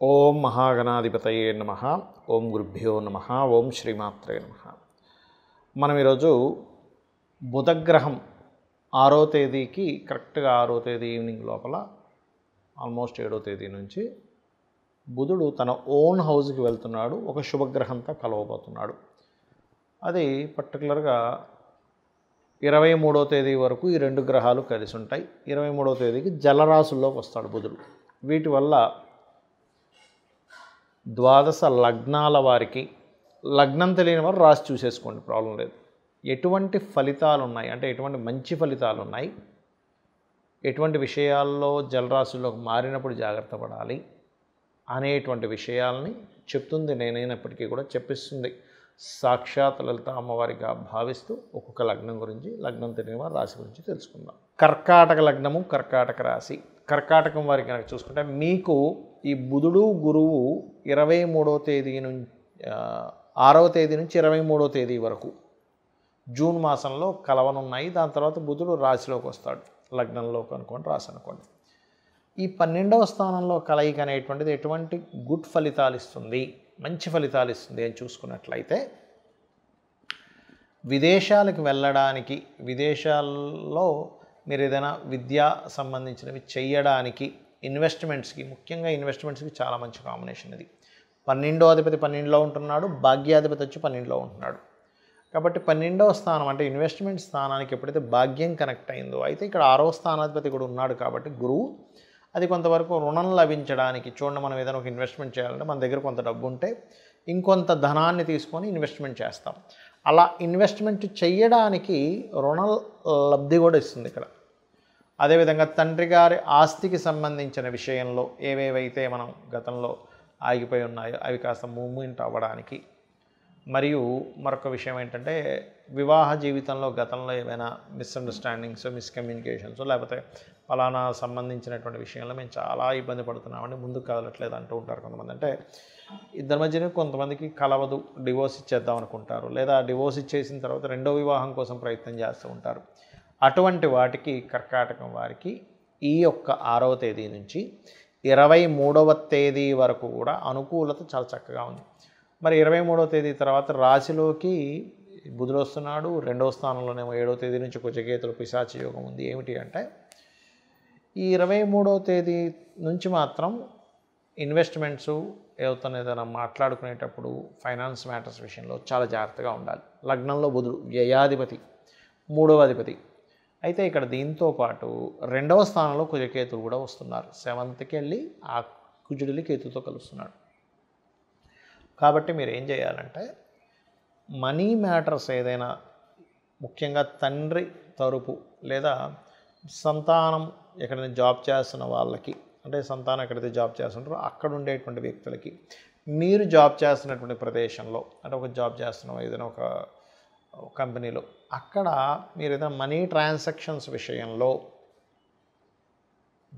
ఓం మహాగణాధిపతయే నమః. ఓం గురుభ్యో నమః. ఓం శ్రీమాత్రే నమః. మనం ఈరోజు బుధగ్రహం 6వ తేదీకి కరెక్ట్గా 6వ తేదీ ఈవినింగ్ లోపల ఆల్మోస్ట్ 7వ తేదీ నుంచి బుధుడు తన ఓన్ హౌస్కి వెళ్తున్నాడు. ఒక శుభగ్రహంతో కలవబోతున్నాడు. అది పర్టికులర్గా 23వ తేదీ వరకు ఈ రెండు గ్రహాలు కలిసి ఉంటాయి. 23వ తేదీకి జలరాశుల్లోకి వస్తాడు బుధుడు. వీటి వల్ల ద్వాదశ లగ్నాల వారికి, లగ్నం తెలియని వారు రాసి చూసేసుకోండి, ప్రాబ్లం లేదు. ఎటువంటి ఫలితాలు ఉన్నాయి అంటే ఎటువంటి మంచి ఫలితాలు ఉన్నాయి, ఎటువంటి విషయాల్లో జలరాశుల్లోకి మారినప్పుడు జాగ్రత్త పడాలి అనేటువంటి విషయాల్ని చెప్తుంది నేనైనప్పటికీ కూడా చెప్పిస్తుంది సాక్షాత్ లలిత అమ్మవారిగా భావిస్తూ ఒక్కొక్క లగ్నం గురించి, లగ్నం తెలియని వారి రాశి గురించి తెలుసుకుందాం. కర్కాటక లగ్నము, కర్కాటక రాశి. కర్కాటకం వారికి కనుక చూసుకుంటే మీకు ఈ బుధుడు గురువు 23వ తేదీ నుంచి 6వ తేదీ నుంచి 23వ తేదీ వరకు జూన్ మాసంలో కలవనున్నాయి. దాని తర్వాత బుధుడు రాశిలోకి వస్తాడు. లగ్నంలోకి అనుకోండి, రాశి అనుకోండి. ఈ 12వ స్థానంలో కలయిక అనేటువంటిది ఎటువంటి గుడ్ ఫలితాలు ఇస్తుంది, మంచి ఫలితాలు ఇస్తుంది అని చూసుకున్నట్లయితే, విదేశాలకు వెళ్ళడానికి, విదేశాల్లో మీరు ఏదైనా విద్యా సంబంధించినవి చేయడానికి, ఇన్వెస్ట్మెంట్స్కి, ముఖ్యంగా ఇన్వెస్ట్మెంట్స్కి చాలా మంచి కాంబినేషన్ ఇది. 12వ అధిపతి 12లో ఉంటున్నాడు, భాగ్యాధిపతి వచ్చి 12లో ఉంటున్నాడు. కాబట్టి 12వ స్థానం అంటే ఇన్వెస్ట్మెంట్ స్థానానికి ఎప్పుడైతే భాగ్యం కనెక్ట్ అయిందో, అయితే ఇక్కడ 6వ స్థానాధిపతి కూడా ఉన్నాడు కాబట్టి గురువు, అది కొంతవరకు రుణం లభించడానికి. చూడండి, మనం ఏదైనా ఒక ఇన్వెస్ట్మెంట్ చేయాలంటే మన దగ్గర కొంత డబ్బు ఉంటే ఇంకొంత ధనాన్ని తీసుకొని ఇన్వెస్ట్మెంట్ చేస్తాం. అలా ఇన్వెస్ట్మెంట్ చేయడానికి రుణ లబ్ధి కూడా ఇస్తుంది ఇక్కడ. అదేవిధంగా తండ్రి గారి ఆస్తికి సంబంధించిన విషయంలో ఏవేవైతే మనం గతంలో ఆగిపోయి ఉన్నాయో అవి కాస్త మూవ్మెంట్ అవ్వడానికి, మరియు మరొక విషయం ఏంటంటే వివాహ జీవితంలో గతంలో ఏమైనా మిస్అండర్స్టాండింగ్స్, మిస్కమ్యూనికేషన్స్, లేకపోతే ఫలానా సంబంధించినటువంటి విషయంలో మేము చాలా ఇబ్బంది పడుతున్నామండి, ముందుకు కదలట్లేదు అంటూ ఉంటారు కొంతమంది. అంటే ఇద్దరి మధ్యనే కొంతమందికి కలవదు, డివోర్స్ ఇచ్చేద్దాం అనుకుంటారు, లేదా డివోర్స్ ఇచ్చేసిన తర్వాత రెండో వివాహం కోసం ప్రయత్నం చేస్తూ ఉంటారు. అటువంటి వాటికి కర్కాటకం వారికి ఈ యొక్క 6వ తేదీ నుంచి 23వ తేదీ వరకు కూడా అనుకూలత చాలా చక్కగా ఉంది. మరి 23వ తేదీ తర్వాత రాశిలోకి బుధుడు వస్తున్నాడు. 2వ స్థానంలోనేమో 7వ తేదీ నుంచి కుజకేతుల పిశాచి యోగం ఉంది. ఏమిటి అంటే ఈ 23వ తేదీ నుంచి మాత్రం ఇన్వెస్ట్మెంట్స్ ఏదైనా మాట్లాడుకునేటప్పుడు ఫైనాన్స్ మ్యాటర్స్ విషయంలో చాలా జాగ్రత్తగా ఉండాలి. లగ్నంలో బుధుడు వ్యయాధిపతి, 3వ అధిపతి. అయితే ఇక్కడ దీంతో పాటు 2వ స్థానంలో కుజకేతులు కూడా వస్తున్నారు. 7థ్కి వెళ్ళి ఆ కుజుడిని కేతుతో కలుస్తున్నాడు. కాబట్టి మీరు ఏం చేయాలంటే మనీ మ్యాటర్స్ ఏదైనా, ముఖ్యంగా తండ్రి తరపు లేదా సంతానం ఎక్కడైనా జాబ్ చేస్తున్న వాళ్ళకి, అంటే సంతానం ఎక్కడైతే జాబ్ చేస్తుంటారో అక్కడ ఉండేటువంటి వ్యక్తులకి, మీరు జాబ్ చేస్తున్నటువంటి ప్రదేశంలో, అంటే ఒక జాబ్ చేస్తున్న ఏదైనా ఒక కంపెనీలో, అక్కడ మీరు ఏదైనా మనీ ట్రాన్సాక్షన్స్ విషయంలో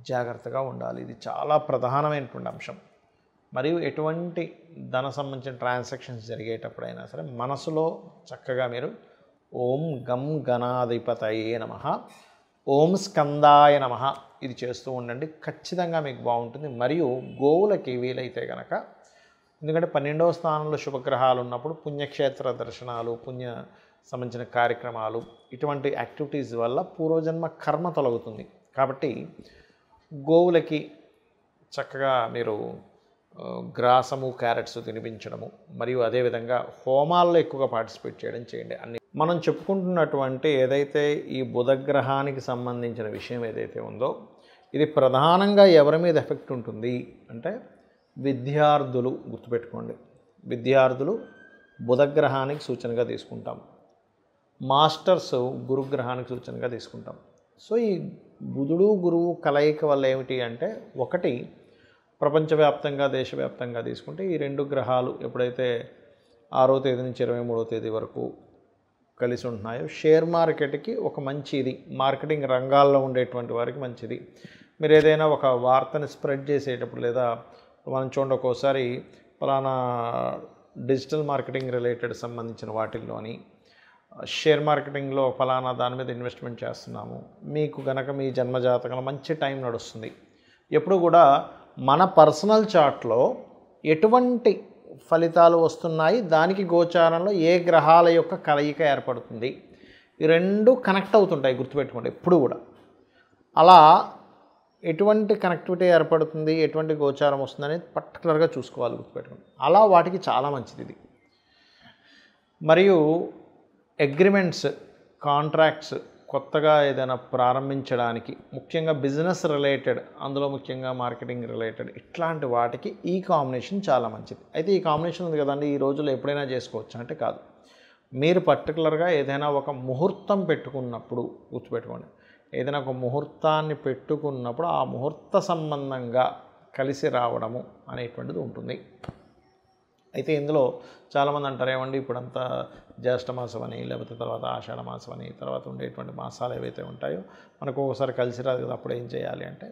జాగ్రత్తగా ఉండాలి. ఇది చాలా ప్రధానమైనటువంటి అంశం. మరియు ఎటువంటి ధన సంబంధించిన ట్రాన్సాక్షన్స్ జరిగేటప్పుడైనా సరే మనసులో చక్కగా మీరు ఓం గం గణాధిపతయే నమః, ఓం స్కందాయ నమః ఇది చేస్తూ ఉండండి. ఖచ్చితంగా మీకు బాగుంటుంది. మరియు గోవులకి వీలైతే కనుక, ఎందుకంటే 12వ స్థానంలో శుభగ్రహాలు ఉన్నప్పుడు పుణ్యక్షేత్ర దర్శనాలు, పుణ్య సంబంధించిన కార్యక్రమాలు, ఇటువంటి యాక్టివిటీస్ వల్ల పూర్వజన్మ కర్మ తొలగుతుంది. కాబట్టి గోవులకి చక్కగా మీరు గ్రాసము, క్యారెట్స్ తినిపించడము, మరియు అదేవిధంగా హోమాల్లో ఎక్కువగా పార్టిసిపేట్ చేయడం చేయండి. అన్ని మనం చెప్పుకుంటున్నటువంటి ఏదైతే ఈ బుధగ్రహానికి సంబంధించిన విషయం ఏదైతే ఉందో, ఇది ప్రధానంగా ఎవరి మీద ఎఫెక్ట్ ఉంటుంది అంటే విద్యార్థులు. గుర్తుపెట్టుకోండి, విద్యార్థులు బుధగ్రహానికి సూచనగా తీసుకుంటాం, మాస్టర్స్ గురుగ్రహానికి సూచనగా తీసుకుంటాం. సో ఈ బుధుడు గురువు కలయిక వల్ల ఏమిటి అంటే, ఒకటి ప్రపంచవ్యాప్తంగా, దేశవ్యాప్తంగా తీసుకుంటే ఈ రెండు గ్రహాలు ఎప్పుడైతే 6వ తేదీ నుంచి 23వ తేదీ వరకు కలిసి ఉంటున్నాయో, షేర్ మార్కెట్కి ఒక మంచి ఇది, మార్కెటింగ్ రంగాల్లో ఉండేటువంటి వారికి మంచిది. మీరు ఏదైనా ఒక వార్తని స్ప్రెడ్ చేసేటప్పుడు, లేదా మనం చూడండి ఒక్కోసారి ఫలానా డిజిటల్ మార్కెటింగ్ రిలేటెడ్ సంబంధించిన వాటిల్లోని షేర్ మార్కెటింగ్లో ఫలానా దాని మీద ఇన్వెస్ట్మెంట్ చేస్తున్నాము, మీకు గనక మీ జన్మజాతకంలో మంచి టైం నడుస్తుంది. ఎప్పుడు కూడా మన పర్సనల్ చార్ట్లో ఎటువంటి ఫలితాలు వస్తున్నాయి, దానికి గోచారంలో ఏ గ్రహాల యొక్క కలయిక ఏర్పడుతుంది, ఈ రెండు కనెక్ట్ అవుతుంటాయి, గుర్తుపెట్టుకోండి ఎప్పుడు కూడా. అలా ఎటువంటి కనెక్టివిటీ ఏర్పడుతుంది, ఎటువంటి గోచారం వస్తుందనేది పర్టికులర్గా చూసుకోవాలి, గుర్తుపెట్టుకోండి. అలా వాటికి చాలా మంచిది ఇది. మరియు అగ్రిమెంట్స్, కాంట్రాక్ట్స్ కొత్తగా ఏదైనా ప్రారంభించడానికి, ముఖ్యంగా బిజినెస్ రిలేటెడ్, అందులో ముఖ్యంగా మార్కెటింగ్ రిలేటెడ్, ఇట్లాంటి వాటికి ఈ కాంబినేషన్ చాలా మంచిది. అయితే ఈ కాంబినేషన్ ఉంది కదండి, ఈ రోజుల్లో ఎప్పుడైనా చేసుకోవచ్చు అంటే కాదు. మీరు పర్టికులర్గా ఏదైనా ఒక ముహూర్తం పెట్టుకున్నప్పుడు, గుర్తుపెట్టుకోండి, ఏదైనా ఒక ముహూర్తాన్ని పెట్టుకున్నప్పుడు ఆ ముహూర్త సంబంధంగా కలిసి రావడము అనేటువంటిది ఉంటుంది. అయితే ఇందులో చాలామంది అంటారు, ఏమండి ఇప్పుడంతా జ్యేష్ఠ మాసం అని, లేకపోతే తర్వాత ఆషాఢ మాసం అని, తర్వాత ఉండేటువంటి మాసాలు ఏవైతే ఉంటాయో మనకు ఒకసారి కలిసి రాదు కదా, అప్పుడు ఏం చేయాలి అంటే,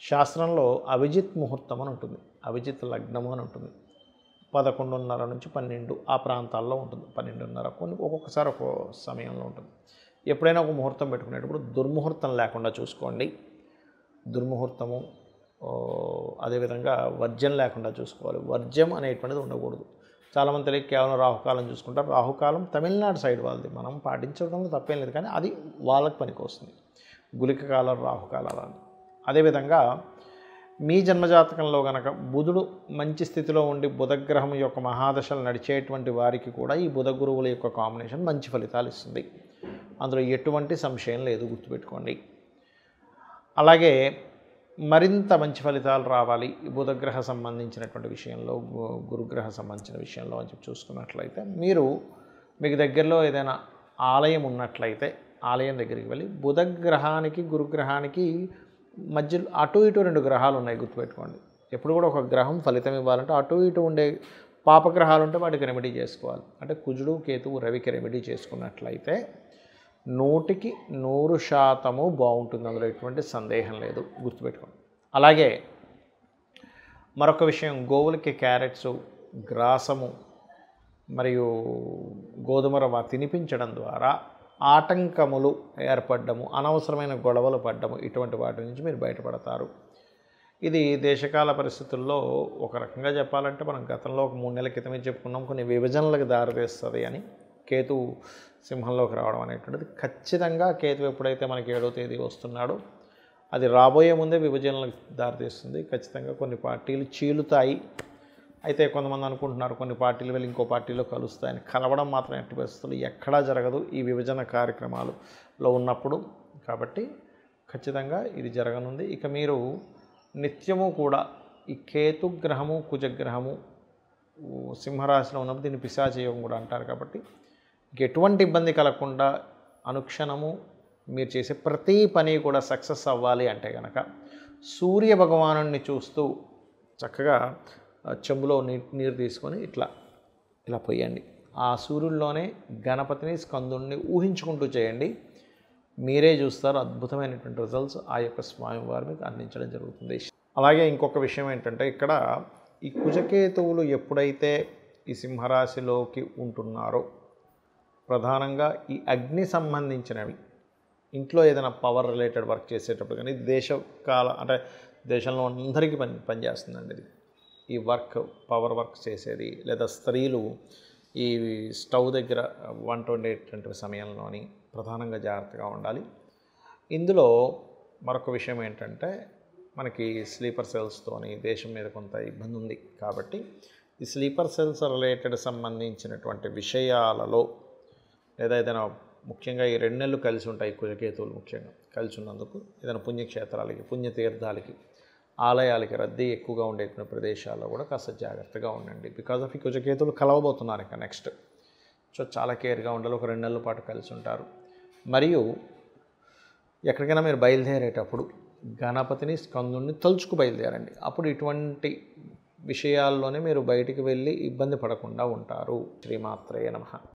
శాస్త్రంలో అభిజిత్ ముహూర్తం అని ఉంటుంది, అభిజిత్ లగ్నము అని ఉంటుంది. 11:30 నుంచి 12 ఆ ప్రాంతాల్లో ఉంటుంది. 12:30 కొన్ని ఒక్కొక్కసారి ఒక్కో సమయంలో ఉంటుంది. ఎప్పుడైనా ఒక ముహూర్తం పెట్టుకునేటప్పుడు దుర్ముహూర్తం లేకుండా చూసుకోండి. దుర్ముహూర్తము, అదేవిధంగా వర్జ్యం లేకుండా చూసుకోవాలి. వర్జ్యం అనేటువంటిది ఉండకూడదు. చాలామంది తెలియక కేవలం రాహుకాలం చూసుకుంటారు. రాహుకాలం తమిళనాడు సైడ్ వాళ్ళది, మనం పాటించడంలో తప్పేం లేదు, కానీ అది వాళ్ళకి పనికి వస్తుంది. గుళిక కాలం, రాహుకాలాలు అని. అదేవిధంగా మీ జన్మజాతకంలో కనుక బుధుడు మంచి స్థితిలో ఉండి బుధగ్రహం యొక్క మహాదశలు నడిచేటువంటి వారికి కూడా ఈ బుధ గురువుల యొక్క కాంబినేషన్ మంచి ఫలితాలు ఇస్తుంది. అందులో ఎటువంటి సంశయం లేదు, గుర్తుపెట్టుకోండి. అలాగే మరింత మంచి ఫలితాలు రావాలి ఈ బుధగ్రహ సంబంధించినటువంటి విషయంలో, గురుగ్రహ సంబంధించిన విషయంలో అని చెప్పి చూసుకున్నట్లయితే, మీకు దగ్గరలో ఏదైనా ఆలయం ఉన్నట్లయితే ఆలయం దగ్గరికి వెళ్ళి బుధగ్రహానికి గురుగ్రహానికి మధ్యలో అటు ఇటు 2 గ్రహాలు ఉన్నాయి, గుర్తుపెట్టుకోండి. ఎప్పుడు కూడా ఒక గ్రహం ఫలితం ఇవ్వాలంటే అటు ఇటు ఉండే పాపగ్రహాలు ఉంటే వాటికి రెమెడీ చేసుకోవాలి. అంటే కుజుడు, కేతువు, రవికి రెమెడీ చేసుకున్నట్లయితే 100% బాగుంటుంది, అందులో ఎటువంటి సందేహం లేదు, గుర్తుపెట్టుకోండి. అలాగే మరొక విషయం, గోవులకి క్యారెట్స్, గ్రాసము మరియు గోధుమ రవ్వ తినిపించడం ద్వారా ఆటంకములు ఏర్పడము, అనవసరమైన గొడవలు పడ్డము, ఇటువంటి వాటి నుంచి మీరు బయటపడతారు. ఇది దేశకాల పరిస్థితుల్లో ఒక రకంగా చెప్పాలంటే మనం గతంలో ఒక 3 నెలల క్రితమే చెప్పుకున్నాం, కొన్ని విభజనలకు దారితీస్తుంది అని. కేతు సింహంలోకి రావడం అనేటువంటిది ఖచ్చితంగా, కేతు ఎప్పుడైతే మనకి 7వ తేదీ వస్తున్నాడో అది రాబోయే ముందే విభజనలకు దారితీస్తుంది. ఖచ్చితంగా కొన్ని పార్టీలు చీలుతాయి. అయితే కొంతమంది అనుకుంటున్నారు కొన్ని పార్టీలు వెళ్ళి ఇంకో పార్టీలో కలుస్తాయని. కలవడం మాత్రం ఎట్టి పరిస్థితులు ఎక్కడా జరగదు ఈ విభజన కార్యక్రమాలలో ఉన్నప్పుడు. కాబట్టి ఖచ్చితంగా ఇది జరగనుంది. ఇక మీరు నిత్యము కూడా ఈ కేతుగ్రహము, కుజగ్రహము సింహరాశిలో ఉన్నప్పుడు దీన్ని పిశాచయోగం కూడా అంటారు. కాబట్టి ఎటువంటి ఇబ్బంది కలగకుండా అనుక్షణము మీరు చేసే ప్రతి పని కూడా సక్సెస్ అవ్వాలి అంటే కనుక సూర్య భగవానుడిని చూస్తూ చక్కగా చెంబులో నీరు తీసుకొని ఇలా పోయండి. ఆ సూర్యుల్లోనే గణపతిని, స్కందుని ఊహించుకుంటూ చేయండి. మీరే చూస్తారు అద్భుతమైనటువంటి రిజల్ట్స్ ఆ యొక్క స్వామివారి మీకు అందించడం జరుగుతుంది. అలాగే ఇంకొక విషయం ఏంటంటే, ఇక్కడ ఈ కుజకేతువులు ఎప్పుడైతే ఈ సింహరాశిలోకి ఉంటున్నారో ప్రధానంగా ఈ అగ్ని సంబంధించినవి, ఇంట్లో ఏదైనా పవర్ రిలేటెడ్ వర్క్ చేసేటప్పుడు కానీ, అంటే దేశంలో అందరికీ పనిచేస్తుందండి ఇది. ఈ పవర్ వర్క్ చేసేది, లేదా స్త్రీలు ఈ స్టవ్ దగ్గర వంట వండేటువంటి సమయంలోని ప్రధానంగా జాగ్రత్తగా ఉండాలి. ఇందులో మరొక విషయం ఏంటంటే, మనకి స్లీపర్ సెల్స్తోని దేశం మీద కొంత ఇబ్బంది ఉంది. కాబట్టి ఈ స్లీపర్ సెల్స్ రిలేటెడ్ సంబంధించినటువంటి విషయాలలో, లేదా ఏదైనా ముఖ్యంగా ఈ 2 నెలలు కలిసి ఉంటాయి కుజకేతువులు ముఖ్యంగా కలిసి ఉన్నందుకు, ఏదైనా పుణ్యక్షేత్రాలకి, పుణ్యతీర్థాలకి, ఆలయాలకి రద్దీ ఎక్కువగా ఉండేటువంటి ప్రదేశాల్లో కూడా కాస్త జాగ్రత్తగా ఉండండి. బికాజ్ ఆఫ్ ఈ కుజకేతువులు కలవబోతున్నారు ఇక నెక్స్ట్. సో చాలా కేర్గా ఉండాలి. ఒక 2 నెలల పాటు కలిసి ఉంటారు. మరియు ఎక్కడికైనా మీరు బయలుదేరేటప్పుడు గణపతిని, స్కందుని తలుచుకు బయలుదేరండి. అప్పుడు ఇటువంటి విషయాల్లోనే మీరు బయటికి వెళ్ళి ఇబ్బంది పడకుండా ఉంటారు. శ్రీమాత్రేయ నమః.